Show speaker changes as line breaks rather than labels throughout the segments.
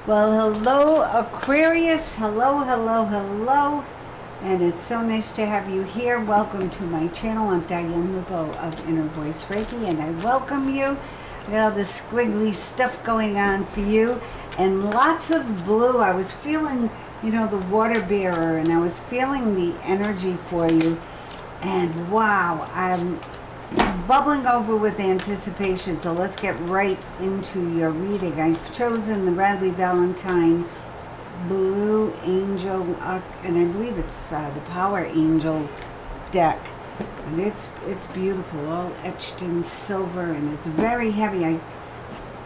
Well, hello, Aquarius. Hello, hello, hello. And it's so nice to have you here. Welcome to my channel. I'm Diane Lupo of Inner Voice Reiki, and I welcome you. I got all this squiggly stuff going on for you, and lots of blue. I was feeling, the water bearer, and I was feeling the energy for you. And wow, I'm bubbling over with anticipation, so let's get right into your reading. I've chosen the Radley Valentine Blue Angel, and I believe it's the Power Angel deck, and it's beautiful, all etched in silver, and it's very heavy. I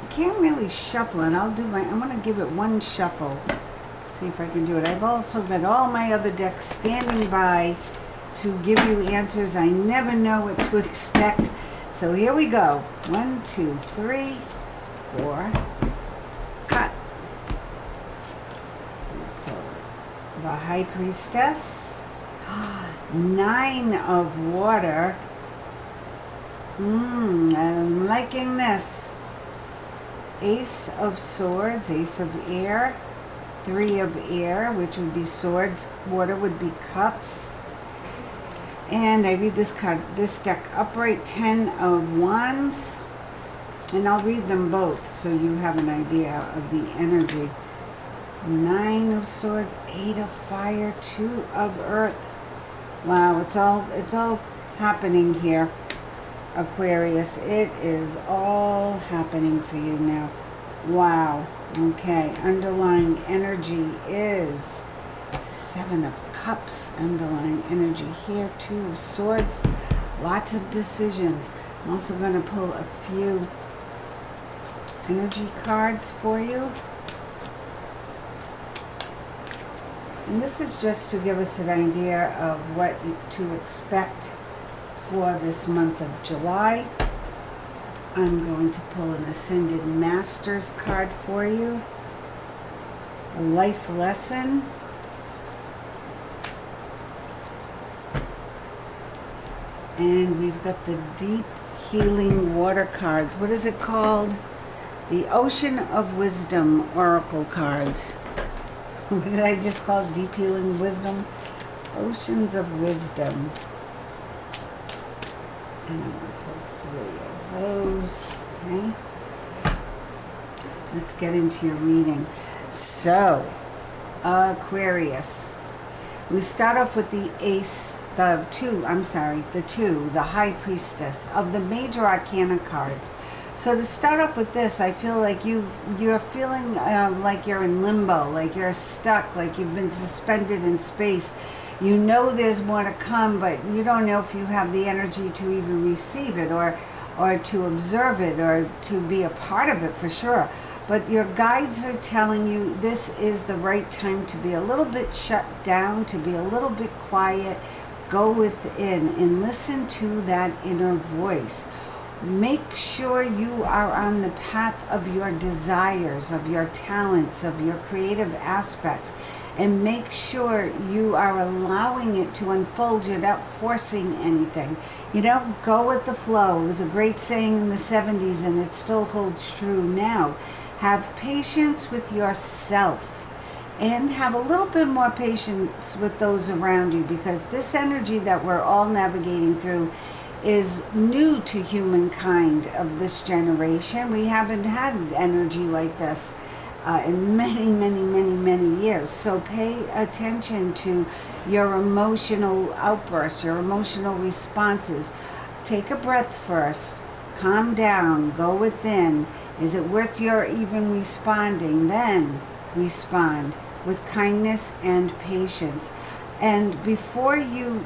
can't really shuffle it. I'm going to give it one shuffle, see if I can do it. I've also got all my other decks standing by to give you answers. I never know what to expect. So here we go. 1, 2, 3, 4. Cut. The High Priestess. 9 of water. I'm liking this. Ace of Swords, Ace of Air. 3 of Air, which would be swords. Water would be cups. And I read this card, this deck, Upright 10 of Wands. And I'll read them both so you have an idea of the energy. 9 of Swords, 8 of Fire, 2 of Earth. Wow, it's all happening here, Aquarius. It is all happening for you now. Wow. Okay, underlying energy is 7 of Cups, underlying energy here. 2 of Swords, lots of decisions. I'm also going to pull a few energy cards for you. And this is just to give us an idea of what to expect for this month of July. I'm going to pull an Ascended Masters card for you. A life lesson. And we've got the Deep Healing Water cards. What is it called? The Ocean of Wisdom Oracle cards. What did I just call it? Deep Healing Wisdom? Oceans of Wisdom. And I'm going to pull 3 of those. Okay. Let's get into your reading. So, Aquarius. We start off with the the High Priestess of the Major Arcana cards. So to start off with this, I feel like you're feeling like you're in limbo, like you're stuck, like you've been suspended in space. You know there's more to come, but you don't know if you have the energy to even receive it or to observe it or to be a part of it for sure. But your guides are telling you this is the right time to be a little bit shut down, to be a little bit quiet. Go within and listen to that inner voice. Make sure you are on the path of your desires, of your talents, of your creative aspects. And make sure you are allowing it to unfold. You're not forcing anything. Go with the flow. It was a great saying in the 70s, and it still holds true now. Have patience with yourself and have a little bit more patience with those around you, because this energy that we're all navigating through is new to humankind of this generation. We haven't had energy like this in many, many, many, many years. So pay attention to your emotional outbursts, your emotional responses. Take a breath first. Calm down. Go within. Is it worth your even responding? Then respond with kindness and patience. And before you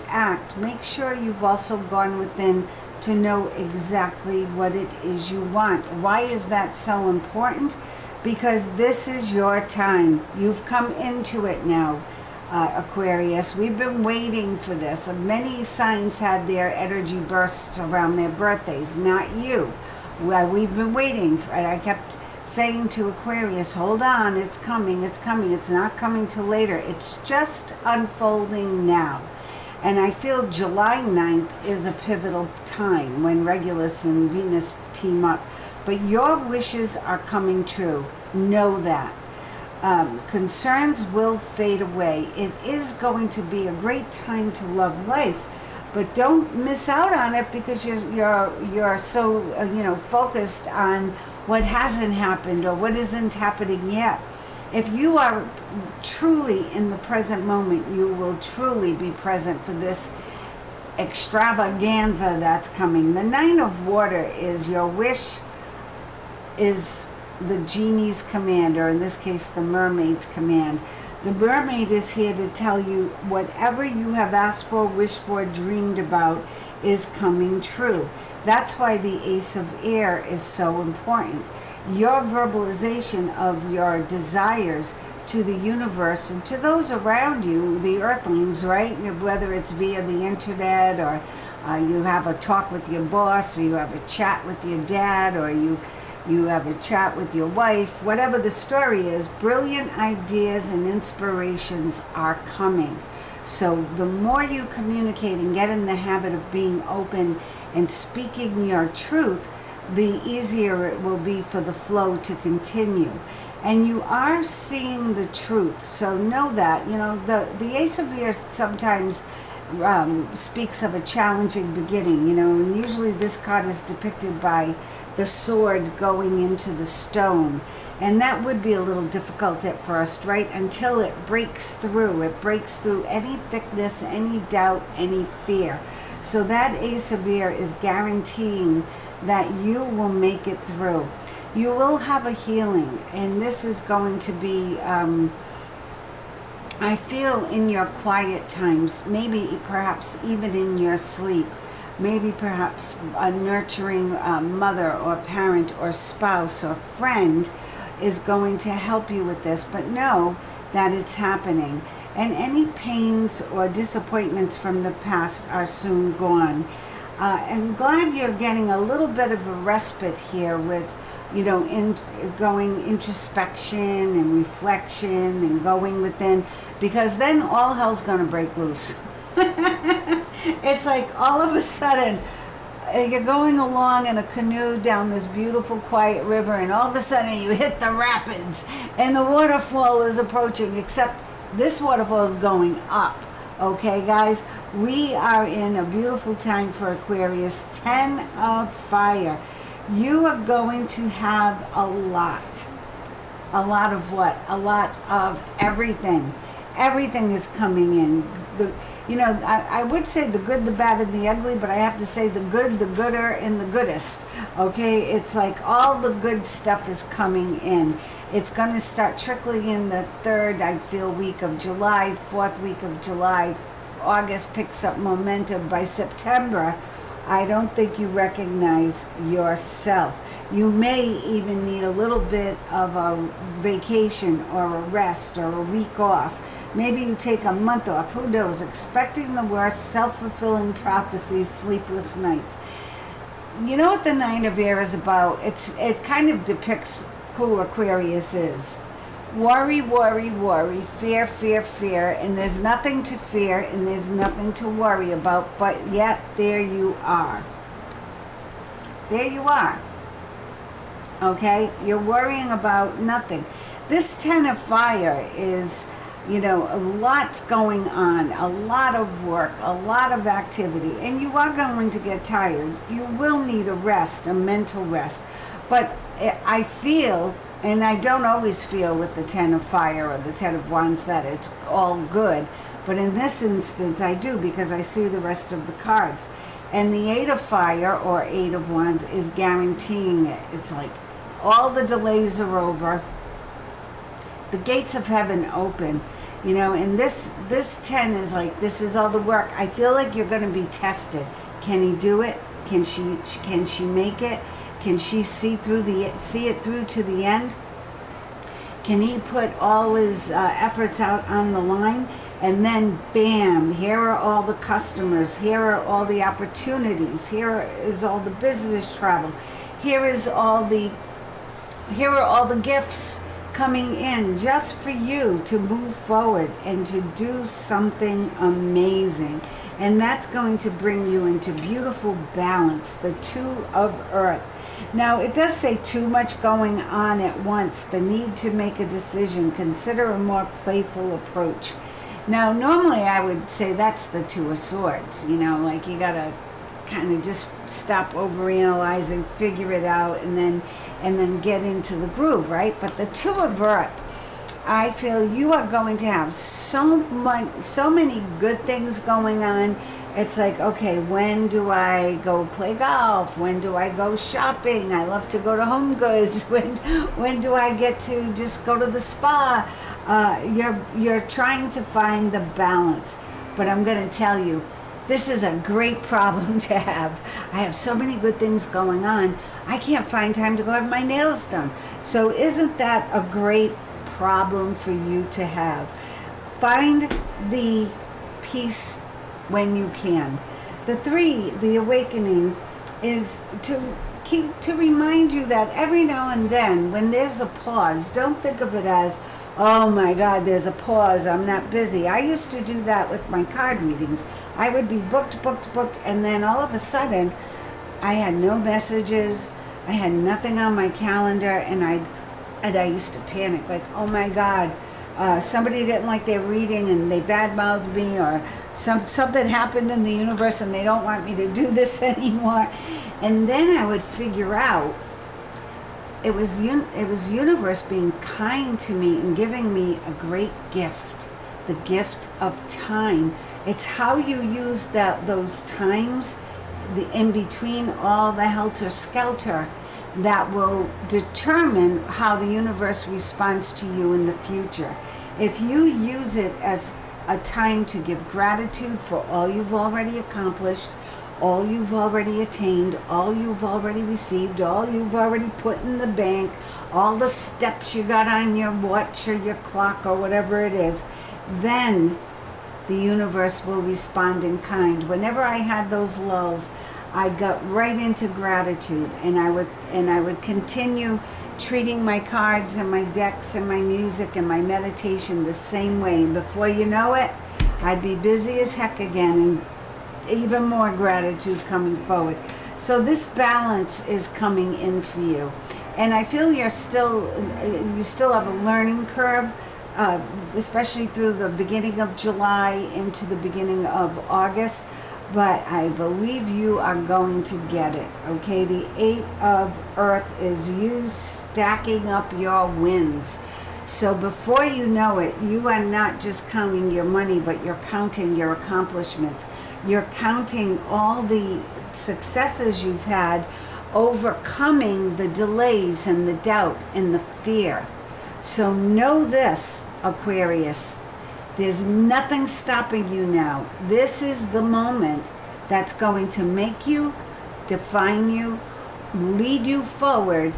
act, make sure you've also gone within to know exactly what it is you want. Why is that so important? Because this is your time. You've come into it now, Aquarius. We've been waiting for this. Many signs had their energy bursts around their birthdays, not you. Well, we've been waiting, and I kept saying to Aquarius, hold on, it's coming, it's not coming till later, it's just unfolding now. And I feel July 9th is a pivotal time when Regulus and Venus team up but your wishes are coming true. Know that. Concerns will fade away. It is going to be a great time to love life, but don't miss out on it because you're so focused on what hasn't happened or what isn't happening yet. If you are truly in the present moment, you will truly be present for this extravaganza that's coming. The Nine of Water is your wish, is the genie's command, or in this case, the mermaid's command. The mermaid is here to tell you whatever you have asked for, wished for, dreamed about is coming true. That's why the Ace of Air is so important. Your verbalization of your desires to the universe and to those around you, the earthlings, right? Whether it's via the internet or you have a talk with your boss, or you have a chat with your dad, or you have a chat with your wife, whatever the story is, brilliant ideas and inspirations are coming. So the more you communicate and get in the habit of being open and speaking your truth, the easier it will be for the flow to continue. And you are seeing the truth. So know that, the Ace of Air sometimes speaks of a challenging beginning, and usually this card is depicted by the sword going into the stone. And that would be a little difficult at first, right? Until it breaks through. It breaks through any thickness, any doubt, any fear. So that Ace of Air is guaranteeing that you will make it through. You will have a healing, and this is going to be, I feel, in your quiet times, maybe perhaps even in your sleep. Maybe perhaps a nurturing mother or parent or spouse or friend is going to help you with this, but know that it's happening. And any pains or disappointments from the past are soon gone. I'm glad you're getting a little bit of a respite here with, going introspection and reflection and going within, because then all hell's going to break loose. It's like all of a sudden you're going along in a canoe down this beautiful quiet river, and all of a sudden you hit the rapids and the waterfall is approaching, except this waterfall is going up. Okay, guys, we are in a beautiful time for Aquarius. 10 of Fire. You are going to have a lot of what? A lot of everything. Everything is coming in. I would say the good, the bad, and the ugly, but I have to say the good, the gooder, and the goodest. Okay, it's like all the good stuff is coming in. It's going to start trickling in the third, I feel, week of July, fourth week of July. August picks up momentum. By September, I don't think you recognize yourself. You may even need a little bit of a vacation or a rest or a week off. Maybe you take a month off. Who knows? Expecting the worst, self-fulfilling prophecies, sleepless nights. You know what the Nine of Air is about? It kind of depicts who Aquarius is. Worry, worry, worry, fear, fear, fear, and there's nothing to fear and there's nothing to worry about, but yet there you are. There you are. Okay? You're worrying about nothing. This 10 of Fire is, a lot's going on, a lot of work, a lot of activity, and you are going to get tired. You will need a rest, a mental rest. But I feel, and I don't always feel with the 10 of Fire or the 10 of Wands, that it's all good. But in this instance, I do, because I see the rest of the cards. And the 8 of Fire, or 8 of Wands, is guaranteeing it. It's like all the delays are over. The gates of heaven open. And this 10 is like, this is all the work. I feel like you're going to be tested. Can he do it? Can she make it? Can she see it through to the end? Can he put all his efforts out on the line? And then, bam, here are all the customers. Here are all the opportunities. Here is all the business travel. Here are all the gifts coming in just for you to move forward and to do something amazing. And that's going to bring you into beautiful balance. The 2 of Earth. Now, it does say too much going on at once, the need to make a decision, consider a more playful approach. Now, normally I would say that's the Two of Swords, like you gotta kind of just stop overanalyzing, figure it out, and then get into the groove, right? But the Two of Earth, I feel you are going to have so many good things going on. It's like, okay, when do I go play golf? When do I go shopping? I love to go to Home Goods. When do I get to just go to the spa? You're trying to find the balance. But I'm going to tell you, this is a great problem to have. I have so many good things going on. I can't find time to go have my nails done. So isn't that a great problem for you to have? Find the peace when you can. The 3, the awakening, is to remind you that every now and then when there's a pause, don't think of it as, oh my God, there's a pause, I'm not busy. I used to do that with my card readings. I would be booked, and then all of a sudden I had no messages, I had nothing on my calendar, and I used to panic, like, oh my God, somebody didn't like their reading and they badmouthed me, or something happened in the universe and they don't want me to do this anymore. And then I would figure out it was universe being kind to me and giving me a great gift, the gift of time. It's how you use those times, the in between all the helter skelter, that will determine how the universe responds to you in the future. If you use it as a time to give gratitude for all you've already accomplished, all you've already attained, all you've already received, all you've already put in the bank, all the steps you got on your watch or your clock or whatever it is, then the universe will respond in kind. Whenever I had those lulls, I got right into gratitude, and I would continue treating my cards and my decks and my music and my meditation the same way. And before you know it, I'd be busy as heck again, and even more gratitude coming forward. So this balance is coming in for you. And I feel you still have a learning curve, especially through the beginning of July into the beginning of August. But I believe you are going to get it, okay? The 8 of Earth is you stacking up your wins. So before you know it, you are not just counting your money, but you're counting your accomplishments. You're counting all the successes you've had, overcoming the delays and the doubt and the fear. So know this, Aquarius. There's nothing stopping you now. This is the moment that's going to make you, define you, lead you forward,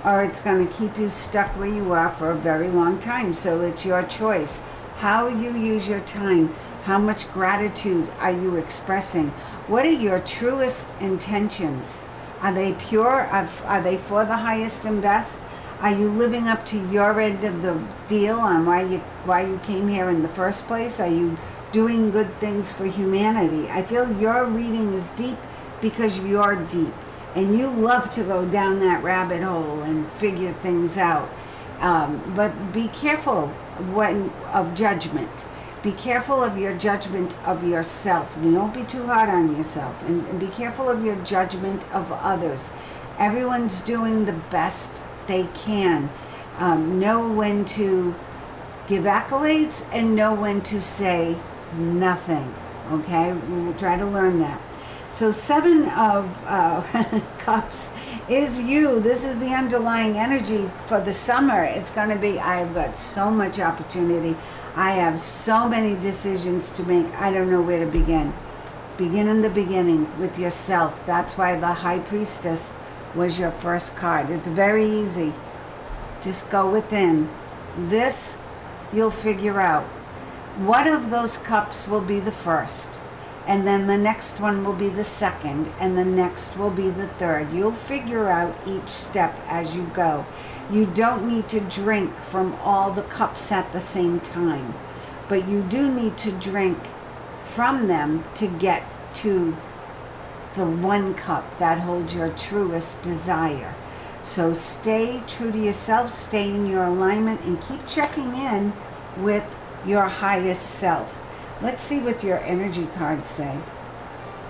or it's going to keep you stuck where you are for a very long time. So it's your choice. How you use your time. How much gratitude are you expressing? What are your truest intentions? Are they pure? Are they for the highest and best? Are you living up to your end of the deal on why you came here in the first place? Are you doing good things for humanity? I feel your reading is deep because you're deep, and you love to go down that rabbit hole and figure things out. But be careful of judgment. Be careful of your judgment of yourself. You don't be too hard on yourself, and be careful of your judgment of others. Everyone's doing the best they can. Know when to give accolades and know when to say nothing. Okay, we'll try to learn that. So 7 of Cups is you. This is the underlying energy for the summer. It's going to be, I've got so much opportunity. I have so many decisions to make. I don't know where to begin. Begin in the beginning with yourself. That's why the High Priestess was your first card. It's very easy. Just go within. This you'll figure out. What of those cups will be the first? And then the next one will be the second, and the next will be the third. You'll figure out each step as you go. You don't need to drink from all the cups at the same time, but you do need to drink from them to get to the one cup that holds your truest desire. So stay true to yourself, stay in your alignment, and keep checking in with your highest self. Let's see what your energy cards say.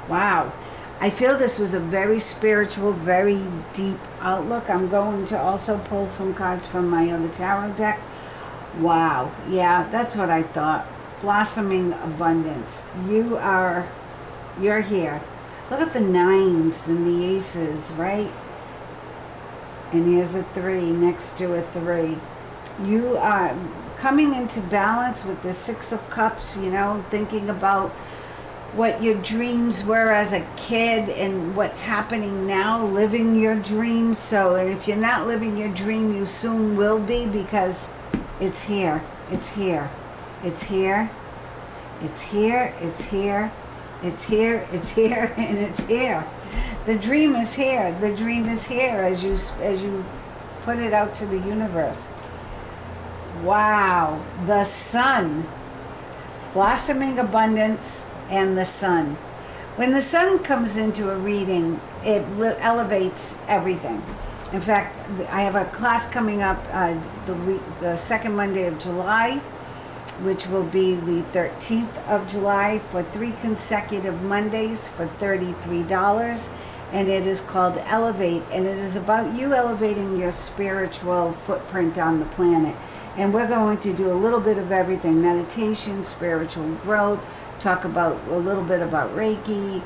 Wow. I feel this was a very spiritual, very deep outlook. I'm going to also pull some cards from my other tarot deck. Wow. Yeah, that's what I thought. Blossoming abundance. You're here. Look at the 9s and the aces, right? And here's a 3 next to a 3. You are coming into balance with the 6 of Cups, thinking about what your dreams were as a kid and what's happening now, living your dreams. So, and if you're not living your dream, you soon will be, because it's here. It's here. It's here. It's here. It's here. It's here. It's here. And it's here. The dream is here. The dream is here as you put it out to the universe. Wow. The sun. Blossoming abundance and the sun. When the sun comes into a reading, it elevates everything. In fact, I have a class coming up the second Monday of July, which will be the 13th of July, for 3 consecutive Mondays for $33. And it is called Elevate, and it is about you elevating your spiritual footprint on the planet. And we're going to do a little bit of everything: meditation, spiritual growth, talk about a little bit about Reiki,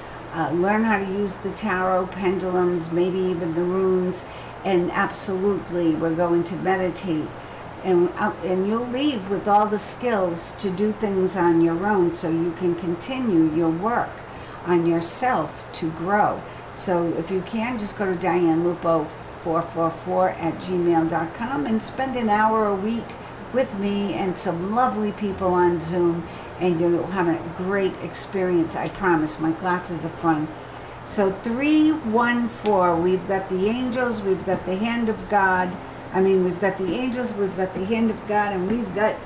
learn how to use the tarot, pendulums, maybe even the runes. And absolutely, we're going to meditate. And you'll leave with all the skills to do things on your own, so you can continue your work on yourself to grow. So if you can, just go to DianeLupo444@gmail.com and spend an hour a week with me and some lovely people on Zoom, and you'll have a great experience. I promise. My classes are fun. So 314, we've got the angels, we've got the hand of God. We've got the angels, we've got the hand of God, and we've got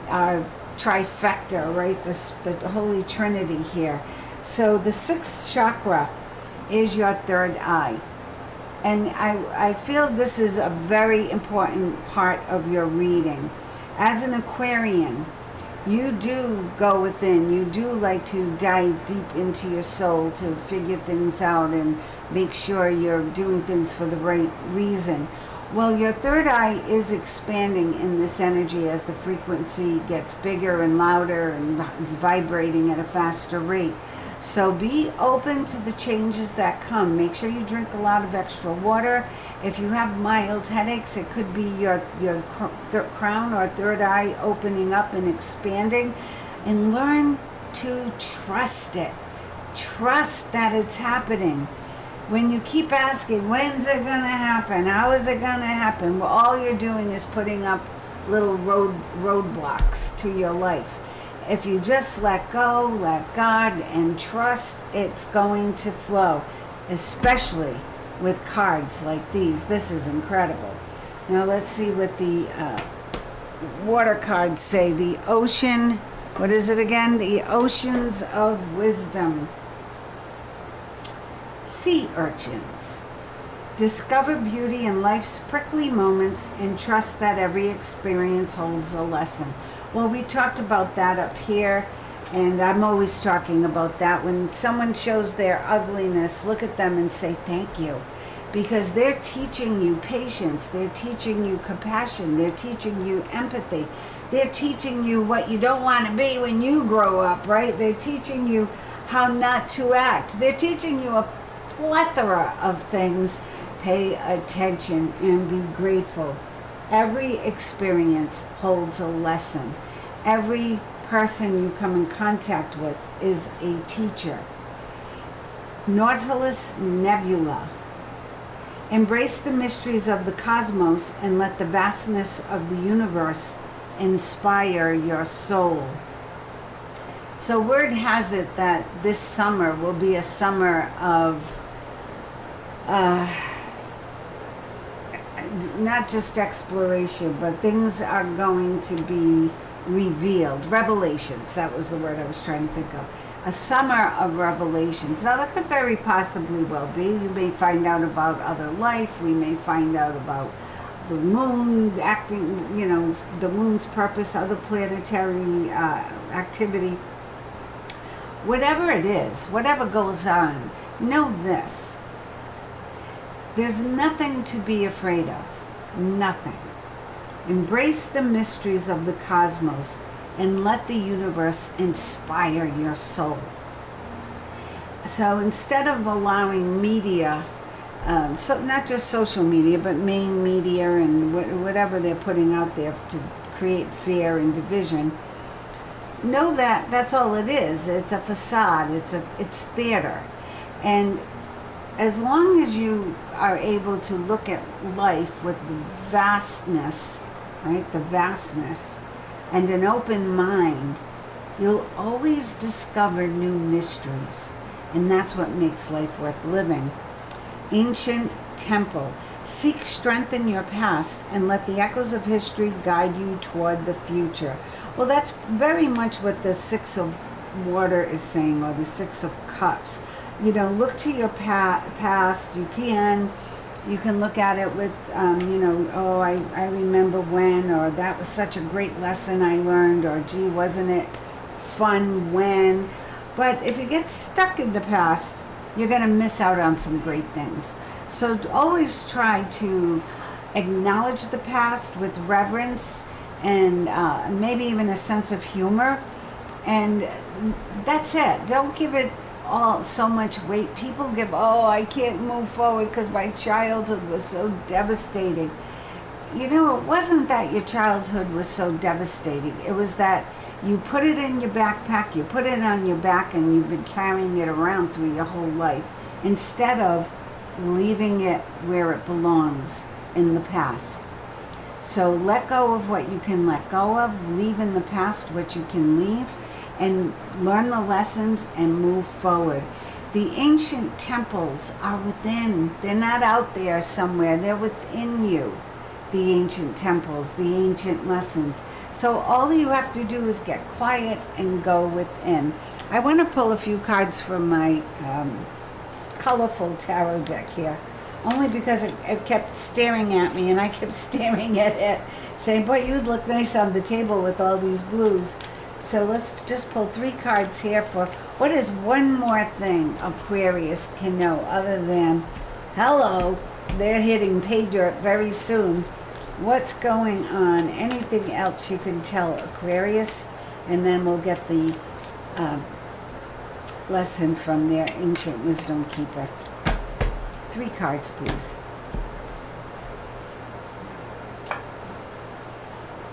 our trifecta, right? The Holy Trinity here. So the 6th chakra is your third eye. And I feel this is a very important part of your reading. As an Aquarian, you do go within. You do like to dive deep into your soul to figure things out and make sure you're doing things for the right reason. Well, your third eye is expanding in this energy as the frequency gets bigger and louder, and it's vibrating at a faster rate. So be open to the changes that come. Make sure you drink a lot of extra water. If you have mild headaches, it could be your crown or third eye opening up and expanding. And learn to trust it. Trust that it's happening. When you keep asking, when's it going to happen? How is it going to happen? Well, all you're doing is putting up little roadblocks to your life. If you just let go, let God, and trust, it's going to flow, especially with cards like these. This is incredible. Now let's see what the water cards say. The ocean, what is it again? The oceans of wisdom. Sea urchins. Discover beauty in life's prickly moments and trust that every experience holds a lesson. Well, we talked about that up here, and I'm always talking about that. When someone shows their ugliness, look at them and say thank you, because they're teaching you patience, they're teaching you compassion, they're teaching you empathy, they're teaching you what you don't want to be when you grow up, right? They're teaching you how not to act. They're teaching you a plethora of things. Pay attention and be grateful. Every experience holds a lesson. Every person you come in contact with is a teacher. Nautilus Nebula. Embrace the mysteries of the cosmos and let the vastness of the universe inspire your soul. So word has it that this summer will be a summer of not just exploration, but things are going to be revealed. Revelations, that was the word I was trying to think of. a summer of revelations. Now, that could very possibly well be. You may find out about other life. We may find out about the moon acting, the moon's purpose, other planetary activity. Whatever it is, whatever goes on, know this. There's nothing to be afraid of. Nothing. Embrace the mysteries of the cosmos and let the universe inspire your soul. So instead of allowing media, so not just social media, but main media and whatever they're putting out there to create fear and division, know that that's all it is. It's a facade. It's theater. And as long as you are able to look at life with the vastness, right, the vastness, and an open mind, you'll always discover new mysteries. And that's what makes life worth living. Ancient temple. Seek strength in your past and let the echoes of history guide you toward the future. Well, that's very much what the Six of Water is saying, or the Six of Cups. Look to your past. You can look at it with, I remember when, or that was such a great lesson I learned, or gee, wasn't it fun when? But if you get stuck in the past, you're going to miss out on some great things. So always try to acknowledge the past with reverence and maybe even a sense of humor. And that's it. Don't give it all so much weight. People give, I can't move forward because my childhood was so devastating. It wasn't that your childhood was so devastating. It was that you put it in your backpack, you put it on your back, and you've been carrying it around through your whole life instead of leaving it where it belongs, in the past. So let go of what you can let go of, leave in the past what you can leave, and learn the lessons and move forward. The ancient temples are within. They're not out there somewhere. They're within you. The ancient temples, the ancient lessons. So all you have to do is get quiet and go within. I want to pull a few cards from my colorful tarot deck here, only because it kept staring at me and I kept staring at it, saying, boy, you'd look nice on the table with all these blues. So let's just pull 3 cards here for what is one more thing Aquarius can know other than, hello, they're hitting pay dirt very soon. What's going on? Anything else you can tell Aquarius? And then we'll get the lesson from their ancient wisdom keeper. 3 cards, please.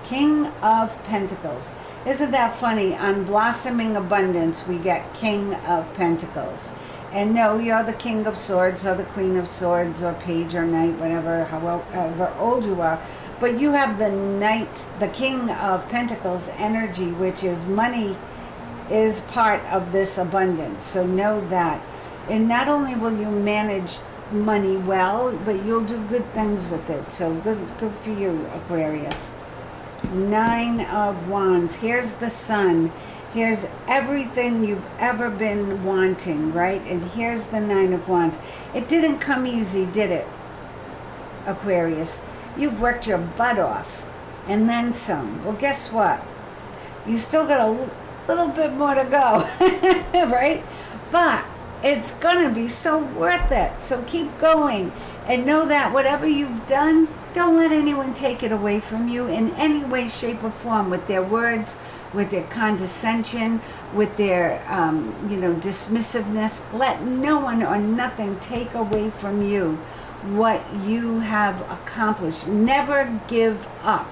King of Pentacles. Isn't that funny? On Blossoming Abundance, we get King of Pentacles. And no, you're the King of Swords or the Queen of Swords or Page or Knight, whatever, however old you are. But you have the Knight, the King of Pentacles energy, which is money is part of this abundance. So know that. And not only will you manage money well, but you'll do good things with it. So good for you, Aquarius. 9 of Wands. Here's the Sun. Here's everything you've ever been wanting, right? And here's the 9 of Wands. It didn't come easy, did it, Aquarius? You've worked your butt off, and then some. Well, guess what? You still got a little bit more to go, right? But it's going to be so worth it. So keep going, and know that whatever you've done, don't let anyone take it away from you in any way, shape, or form, with their words, with their condescension, with their, dismissiveness. Let no one or nothing take away from you what you have accomplished. Never give up.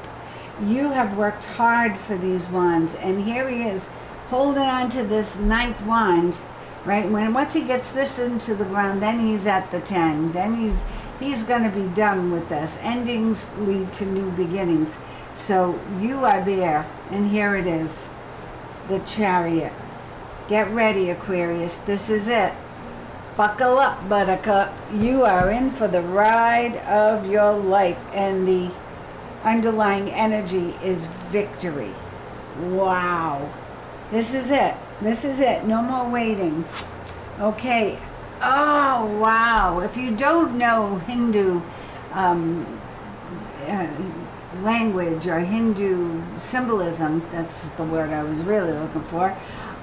You have worked hard for these wands, and here he is holding on to this 9th wand, right? Once he gets this into the ground, then he's at the 10. Then he's going to be done with this. Endings lead to new beginnings. So you are there, and here it is, the Chariot. Get ready, Aquarius. This is it. Buckle up, Buttercup. You are in for the ride of your life, and the underlying energy is victory. Wow. This is it. This is it. No more waiting. Okay. Oh, wow. If you don't know Hindu language or Hindu symbolism, that's the word I was really looking for.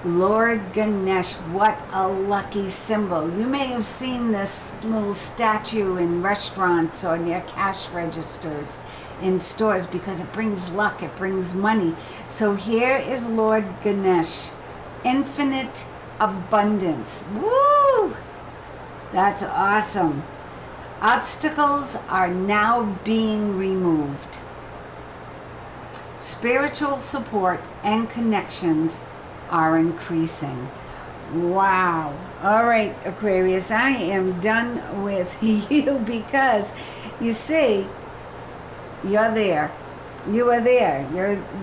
Lord Ganesh, what a lucky symbol. You may have seen this little statue in restaurants or near cash registers in stores because it brings luck, it brings money. So here is Lord Ganesh, infinite abundance. Woo! That's awesome. Obstacles are now being removed. Spiritual support and connections are increasing. Wow. All right, Aquarius, I am done with you because you see, you're there. You are there.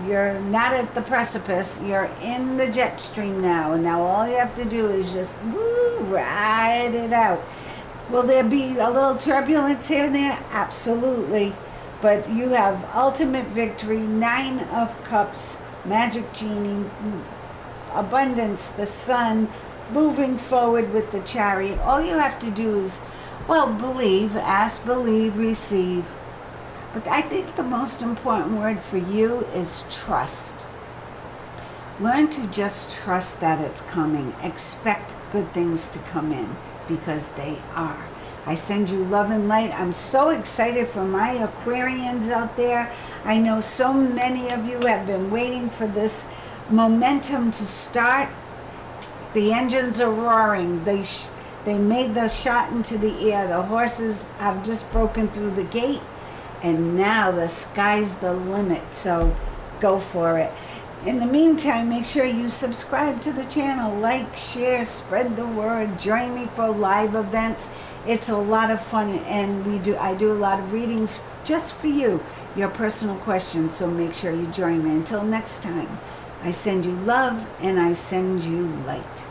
You're not at the precipice. You're in the jet stream now. And now all you have to do is just ride it out. Will there be a little turbulence here and there? Absolutely. But you have ultimate victory, 9 of Cups, Magic Genie, abundance, the sun, moving forward with the Chariot. All you have to do is, well, believe, ask, believe, receive. But I think the most important word for you is trust. Learn to just trust that it's coming. Expect good things to come in because they are. I send you love and light. I'm so excited for my Aquarians out there. I know so many of you have been waiting for this momentum to start. The engines are roaring. They made the shot into the air. The horses have just broken through the gate. And now the sky's the limit, so go for it. In the meantime, make sure you subscribe to the channel, like, share, spread the word, join me for live events. It's a lot of fun, and I do a lot of readings just for you, your personal questions, so make sure you join me. Until next time, I send you love and I send you light.